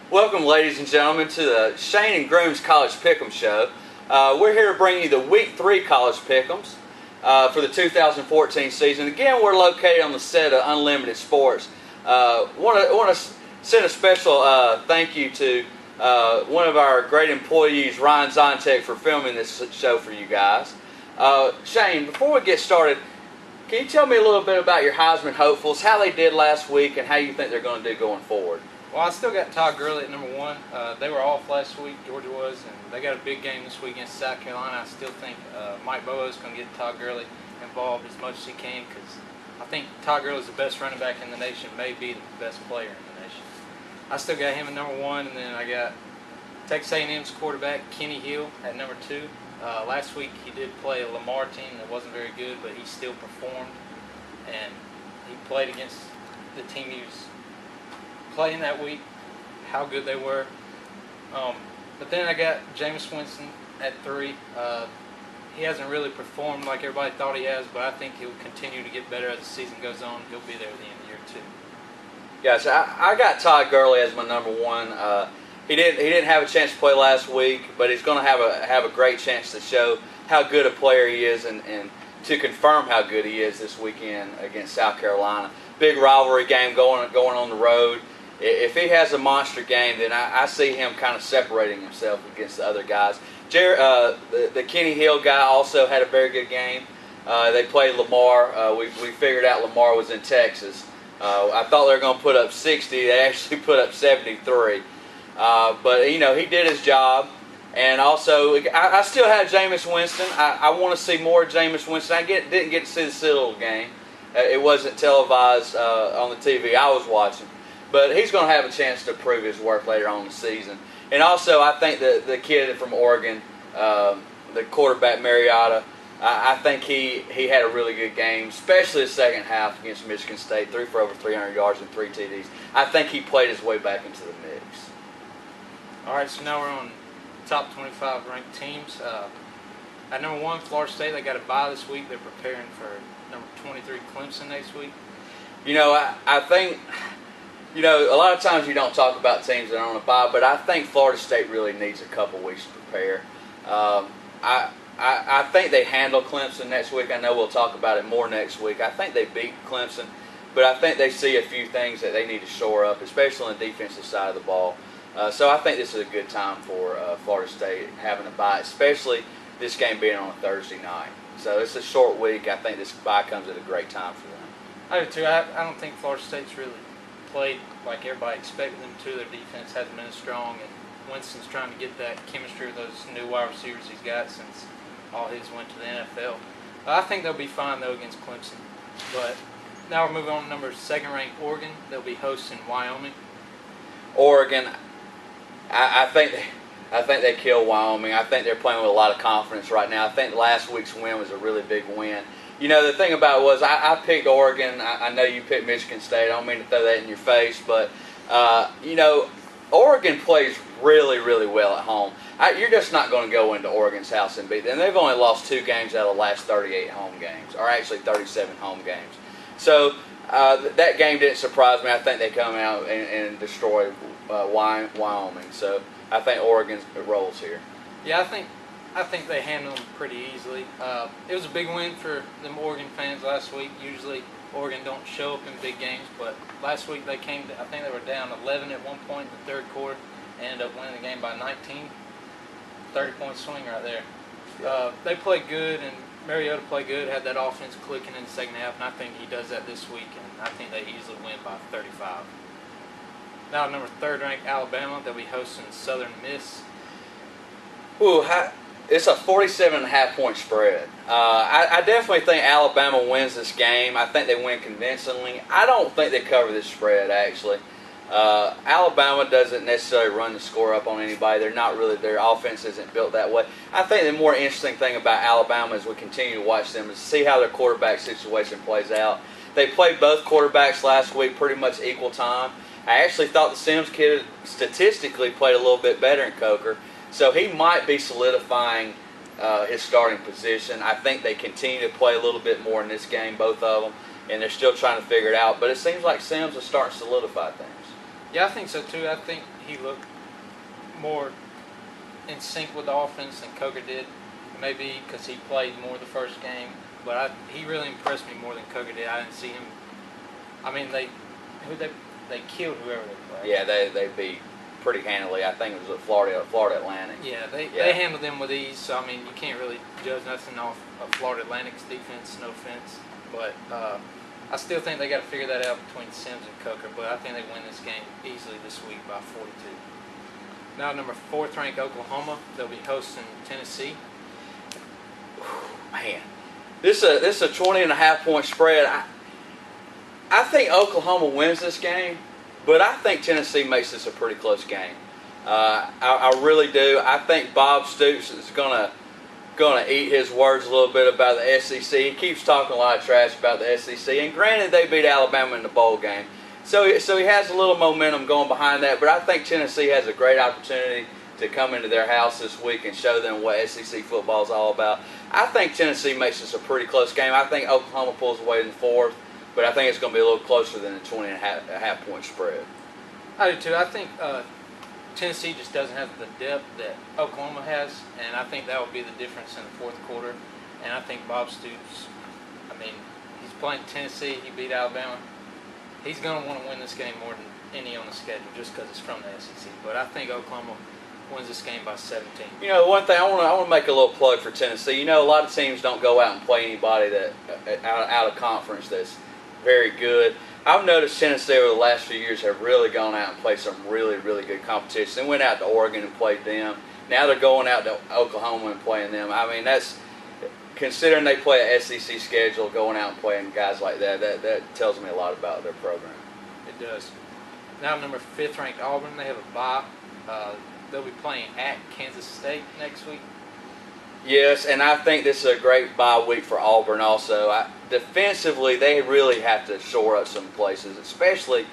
Welcome, ladies and gentlemen, to the Shane and Grooms College Pick'em Show. We're here to bring you the Week 3 College Pick'ems for the 2014 season. Again, we're located on the set of Unlimited Sports. Want to send a special thank you to one of our great employees, Ryan Zontek, for filming this show for you guys. Shane, before we get started, can you tell me a little bit about your Heisman hopefuls, how they did last week, and how you think they're going to do going forward? Well, I still got Todd Gurley at number 1. They were off last week, Georgia was, and they got a big game this week against South Carolina. I still think Mike Boa is going to get Todd Gurley involved as much as he can, because I think Todd Gurley is the best running back in the nation, maybe the best player in the nation. I still got him at number 1, and then I got Texas A&M's quarterback Kenny Hill at number 2. Last week he did play a Lamar team that wasn't very good, but he still performed, and he played against the team he was playing that week, how good they were. But then I got Jameis Winston at 3. He hasn't really performed like everybody thought he has, but I think he'll continue to get better as the season goes on. He'll be there at the end of the year too. Yes, I got Todd Gurley as my number 1. He didn't have a chance to play last week, but he's going to have a great chance to show how good a player he is and to confirm how good he is this weekend against South Carolina. Big rivalry game going on the road. If he has a monster game, then I see him kind of separating himself against the other guys. The Kenny Hill guy also had a very good game. They played Lamar. We figured out Lamar was in Texas. I thought they were going to put up 60. They actually put up 73. But, you know, he did his job. And also, I still have Jameis Winston. I want to see more of Jameis Winston. I didn't get to see the Citadel game. It wasn't televised on the TV I was watching. But he's going to have a chance to prove his worth later on in the season. And also, I think the kid from Oregon, the quarterback Mariota, I think he had a really good game, especially the second half against Michigan State. Threw for over 300 yards and 3 TDs. I think he played his way back into the mix. All right, so now we're on top 25 ranked teams. At number 1, Florida State. They got a bye this week. They're preparing for number 23, Clemson, next week. You know, I think... You know, a lot of times you don't talk about teams that are on a bye, but I think Florida State really needs a couple weeks to prepare. I think they handle Clemson next week. I know we'll talk about it more next week. I think they beat Clemson, but I think they see a few things that they need to shore up, especially on the defensive side of the ball. So I think this is a good time for Florida State having a bye, especially this game being on a Thursday night. So it's a short week. I think this bye comes at a great time for them. I do too. I don't think Florida State's really played like everybody expected them to. Their defense hasn't been as strong, and Winston's trying to get that chemistry with those new wide receivers he's got since all his went to the NFL. I think they'll be fine, though, against Clemson. But now we're moving on to number 2nd ranked Oregon. They'll be hosting Wyoming. Oregon, I think they killed Wyoming. I think they're playing with a lot of confidence right now. I think last week's win was a really big win. You know, the thing about it was I picked Oregon. I know you picked Michigan State. I don't mean to throw that in your face, but, you know, Oregon plays really, really well at home. You're just not going to go into Oregon's house and beat them. They've only lost 2 games out of the last 38 home games, or actually 37 home games. So that game didn't surprise me. I think they come out and destroy Wyoming. So I think Oregon rolls here. Yeah, I think they handled them pretty easily. It was a big win for them Oregon fans last week. Usually Oregon don't show up in big games, but last week they came to, I think they were down 11 at one point in the 3rd quarter, and ended up winning the game by 19. 30-point swing right there. They played good, and Mariota played good, had that offense clicking in the second half, and I think he does that this week, and I think they easily win by 35. Now number 3rd ranked Alabama. They'll be hosting Southern Miss. Ooh, it's a 47.5-point spread. I definitely think Alabama wins this game. I think they win convincingly. I don't think they cover this spread, actually. Alabama doesn't necessarily run the score up on anybody. They're not really, their offense isn't built that way. I think the more interesting thing about Alabama as we continue to watch them is see how their quarterback situation plays out. They played both quarterbacks last week pretty much equal time. I actually thought the Sims kid statistically played a little bit better in Coker. So he might be solidifying his starting position. I think they continue to play a little bit more in this game, both of them, and they're still trying to figure it out. But it seems like Sims is starting to solidify things. Yeah, I think so too. I think he looked more in sync with the offense than Coker did. Maybe because he played more the first game, but he really impressed me more than Coker did. I didn't see him. I mean, they killed whoever they played. Yeah, they beat pretty handily. I think it was at Florida Atlantic. Yeah, they handled them with ease. So I mean, you can't really judge nothing off of Florida Atlantic's defense. No offense, but I still think they got to figure that out between Sims and Coker. But I think they win this game easily this week by 42. Now, number 4th ranked Oklahoma. They'll be hosting Tennessee. Man, this is a 20.5 point spread. I think Oklahoma wins this game, but I think Tennessee makes this a pretty close game. I really do. I think Bob Stoops is gonna eat his words a little bit about the SEC. He keeps talking a lot of trash about the SEC, and granted they beat Alabama in the bowl game, so he has a little momentum going behind that. But I think Tennessee has a great opportunity to come into their house this week and show them what SEC football is all about. I think Tennessee makes this a pretty close game. I think Oklahoma pulls away in the 4th, but I think it's going to be a little closer than a 20.5 point spread. I do too. I think Tennessee just doesn't have the depth that Oklahoma has, and I think that will be the difference in the 4th quarter. And I think Bob Stoops, I mean, he's playing Tennessee. He beat Alabama. He's going to want to win this game more than any on the schedule just because it's from the SEC. But I think Oklahoma wins this game by 17. You know, one thing I want to make a little plug for Tennessee. You know, a lot of teams don't go out and play anybody that out of conference that's very good. I've noticed Tennessee over the last few years have really gone out and played some really, really good competition. They went out to Oregon and played them. Now they're going out to Oklahoma and playing them. I mean, that's considering they play an SEC schedule, going out and playing guys like that. That tells me a lot about their program. It does. Now, number 5th ranked Auburn. They have a bye. They'll be playing at Kansas State next week. Yes, and I think this is a great bye week for Auburn also. Defensively, they really have to shore up some places, especially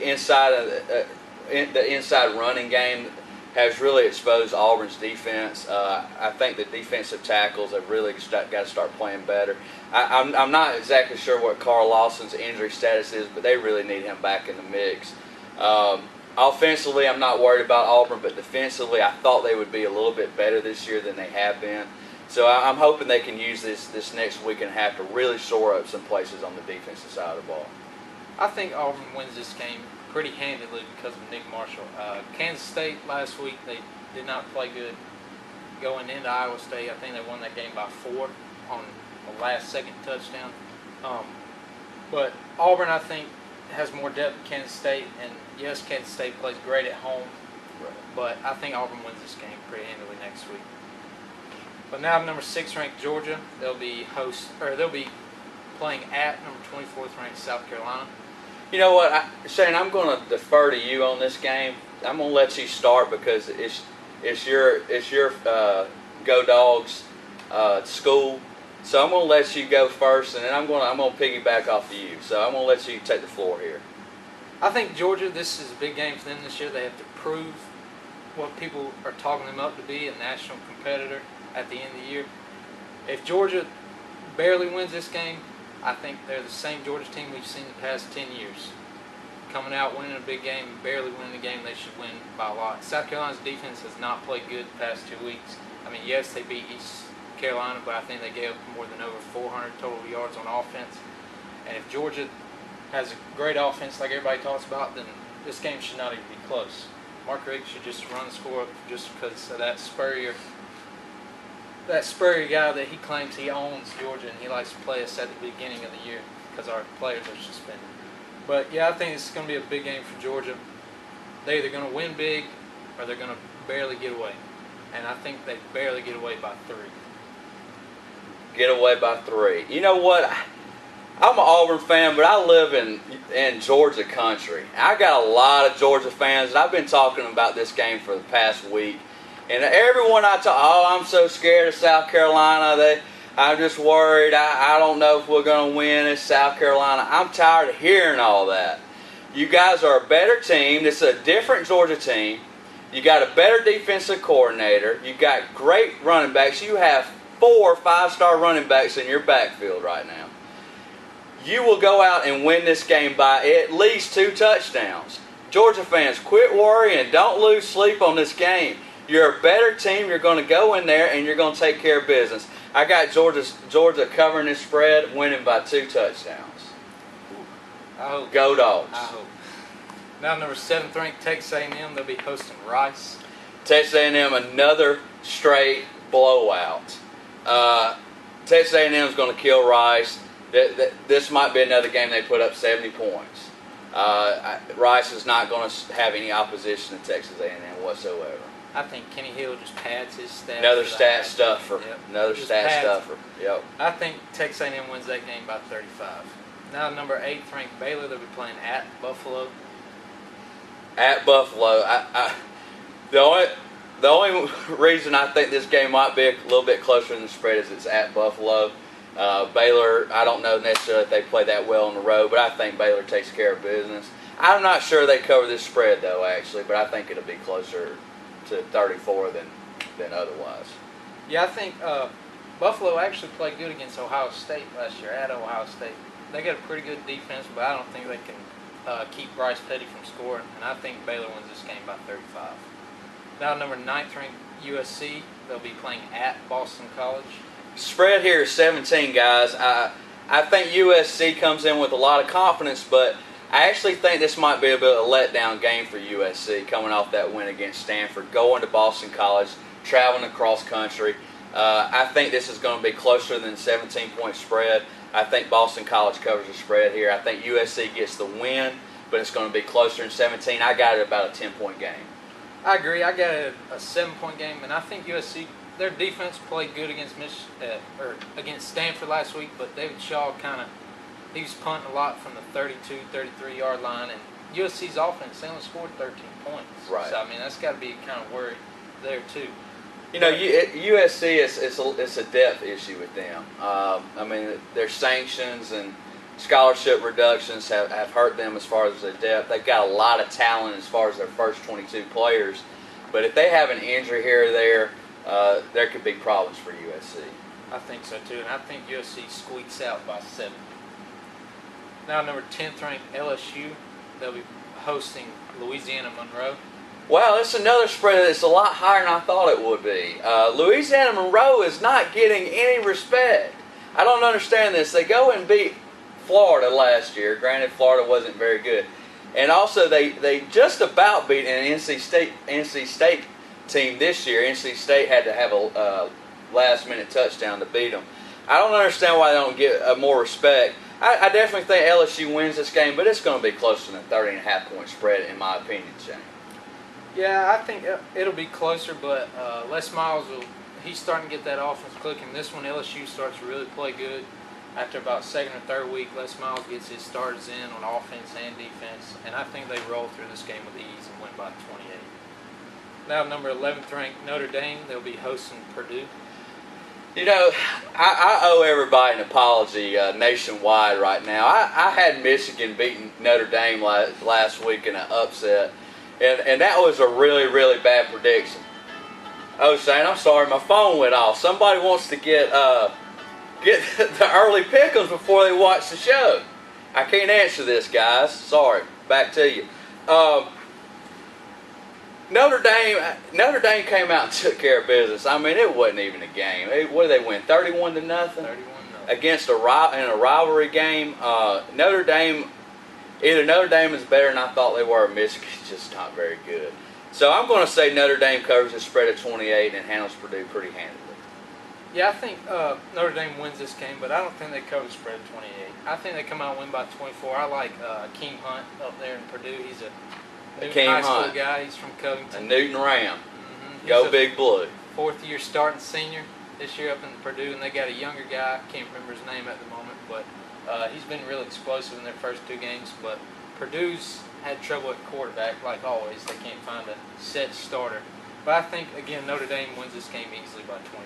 inside of the inside running game has really exposed Auburn's defense. I think the defensive tackles have really got to start playing better. I'm not exactly sure what Carl Lawson's injury status is, but they really need him back in the mix. Offensively, I'm not worried about Auburn, but defensively, I thought they would be a little bit better this year than they have been. So I'm hoping they can use this next week and a half to really shore up some places on the defensive side of the ball. I think Auburn wins this game pretty handily because of Nick Marshall. Kansas State last week, they did not play good. Going into Iowa State, I think they won that game by 4 on the last second touchdown. But Auburn, I think, has more depth than Kansas State, and yes, Kansas State plays great at home, but I think Auburn wins this game pretty handily next week. But now, number 6 ranked Georgia, they'll be playing at number 24th ranked South Carolina. You know what, Shane? I'm going to defer to you on this game. I'm going to let you start because it's your Go Dogs school. So I'm going to let you go first, and then I'm going to piggyback off of you. So I'm going to let you take the floor here. I think Georgia, this is a big game for them this year. They have to prove what people are talking them up to be, a national competitor at the end of the year. If Georgia barely wins this game, I think they're the same Georgia team we've seen the past 10 years. Coming out, winning a big game, barely winning a game, they should win by a lot. South Carolina's defense has not played good the past 2 weeks. I mean, yes, they beat East Carolina, but I think they gave up more than over 400 total yards on offense. And if Georgia has a great offense like everybody talks about, then this game should not even be close. Mark Richt should just run the score up just because of that Spurrier guy that he claims he owns Georgia, and he likes to play us at the beginning of the year because our players are suspended. But yeah, I think it's going to be a big game for Georgia. They're either going to win big or they're going to barely get away. And I think they barely get away by 3. Get away by 3. You know what? I'm an Auburn fan, but I live in Georgia country. I got a lot of Georgia fans, and I've been talking about this game for the past week. And everyone I talk, I'm so scared of South Carolina. I'm just worried. I don't know if we're going to win. It's South Carolina. I'm tired of hearing all that. You guys are a better team. This is a different Georgia team. You got a better defensive coordinator. You got great running backs. You have 4 5-star running backs in your backfield right now. You will go out and win this game by at least 2 touchdowns. Georgia fans, quit worrying. Don't lose sleep on this game. You're a better team. You're going to go in there and you're going to take care of business. I got Georgia covering this spread, winning by 2 touchdowns. I hope. Go Dogs. I hope. Now number 7th ranked Texas A&M. They'll be hosting Rice. Texas A&M, another straight blowout. Texas A&M is going to kill Rice. This might be another game they put up 70 points. Rice is not going to have any opposition to Texas A&M whatsoever. I think Kenny Hill just pads his stats. Another stat stuffer. Yep. Another Just stat pads stuffer. Yep. I think Texas A&M wins that game by 35. Now number 8th ranked Baylor. They'll be playing at Buffalo. At Buffalo, the only reason I think this game might be a little bit closer than the spread is it's at Buffalo. Baylor, I don't know necessarily if they play that well on the road, but I think Baylor takes care of business. I'm not sure they cover this spread though, actually, but I think it'll be closer to 34 than otherwise. Yeah, I think Buffalo actually played good against Ohio State last year at Ohio State. They got a pretty good defense, but I don't think they can keep Bryce Petty from scoring, and I think Baylor wins this game by 35. Now number 9th ranked USC. They'll be playing at Boston College. Spread here is 17, guys. I think USC comes in with a lot of confidence, but I actually think this might be a bit of a letdown game for USC coming off that win against Stanford, going to Boston College, traveling across country. I think this is going to be closer than 17-point spread. I think Boston College covers the spread here. I think USC gets the win, but it's going to be closer than 17. I got it about a 10-point game. I agree. I got it a 7-point game, and I think USC, their defense played good against against Stanford last week, but David Shaw he was punting a lot from the 32, 33-yard line, and USC's offense, they only scored 13 points. Right. So, I mean, that's got to be kind of worried there, too. You know, USC it's a depth issue with them. I mean, their sanctions and scholarship reductions have hurt them as far as their depth. They've got a lot of talent as far as their first 22 players, but if they have an injury here or there could be problems for USC. I think so, too, and I think USC squeaks out by 7. Now, number 10th ranked LSU. They'll be hosting Louisiana Monroe. Wow, it's another spread that's a lot higher than I thought it would be. Louisiana Monroe is not getting any respect. I don't understand this. They go and beat Florida last year. Granted, Florida wasn't very good. And also, they just about beat an NC State team this year. NC State had to have a last-minute touchdown to beat them. I don't understand why they don't get more respect. I definitely think LSU wins this game, but it's going to be closer than 30.5-point spread, in my opinion, Shane. Yeah, I think it'll be closer, but Les Miles he's starting to get that offense clicking. This one, LSU starts to really play good. After about 2nd or 3rd week, Les Miles gets his starters in on offense and defense, and I think they roll through this game with ease and win by 28. Now, number 11th ranked Notre Dame. They'll be hosting Purdue. You know, I owe everybody an apology nationwide right now. I had Michigan beating Notre Dame last week in an upset, and that was a really, really bad prediction. Oh, Shane, I'm sorry, my phone went off. Somebody wants to get the early pick'ems before they watch the show. I can't answer this, guys. Sorry. Back to you. Notre Dame came out and took care of business. I mean, it wasn't even a game. What did they win? 31-0 against in a rivalry game. Notre Dame is better than I thought they were. Michigan's just not very good. So I'm going to say Notre Dame covers the spread of 28 and handles Purdue pretty handily. Yeah, I think Notre Dame wins this game, but I don't think they cover the spread of 28. I think they come out and win by 24. I like Keem Hunt up there in Purdue. He's a Newton high school guy. He's from Covington. A Newton Ram. Mm-hmm. Go Big Blue. 4th-year starting senior this year up in Purdue, and they got a younger guy. I can't remember his name at the moment, but he's been real explosive in their first 2 games. But Purdue's had trouble at quarterback, like always. They can't find a set starter. But I think, again, Notre Dame wins this game easily by 24.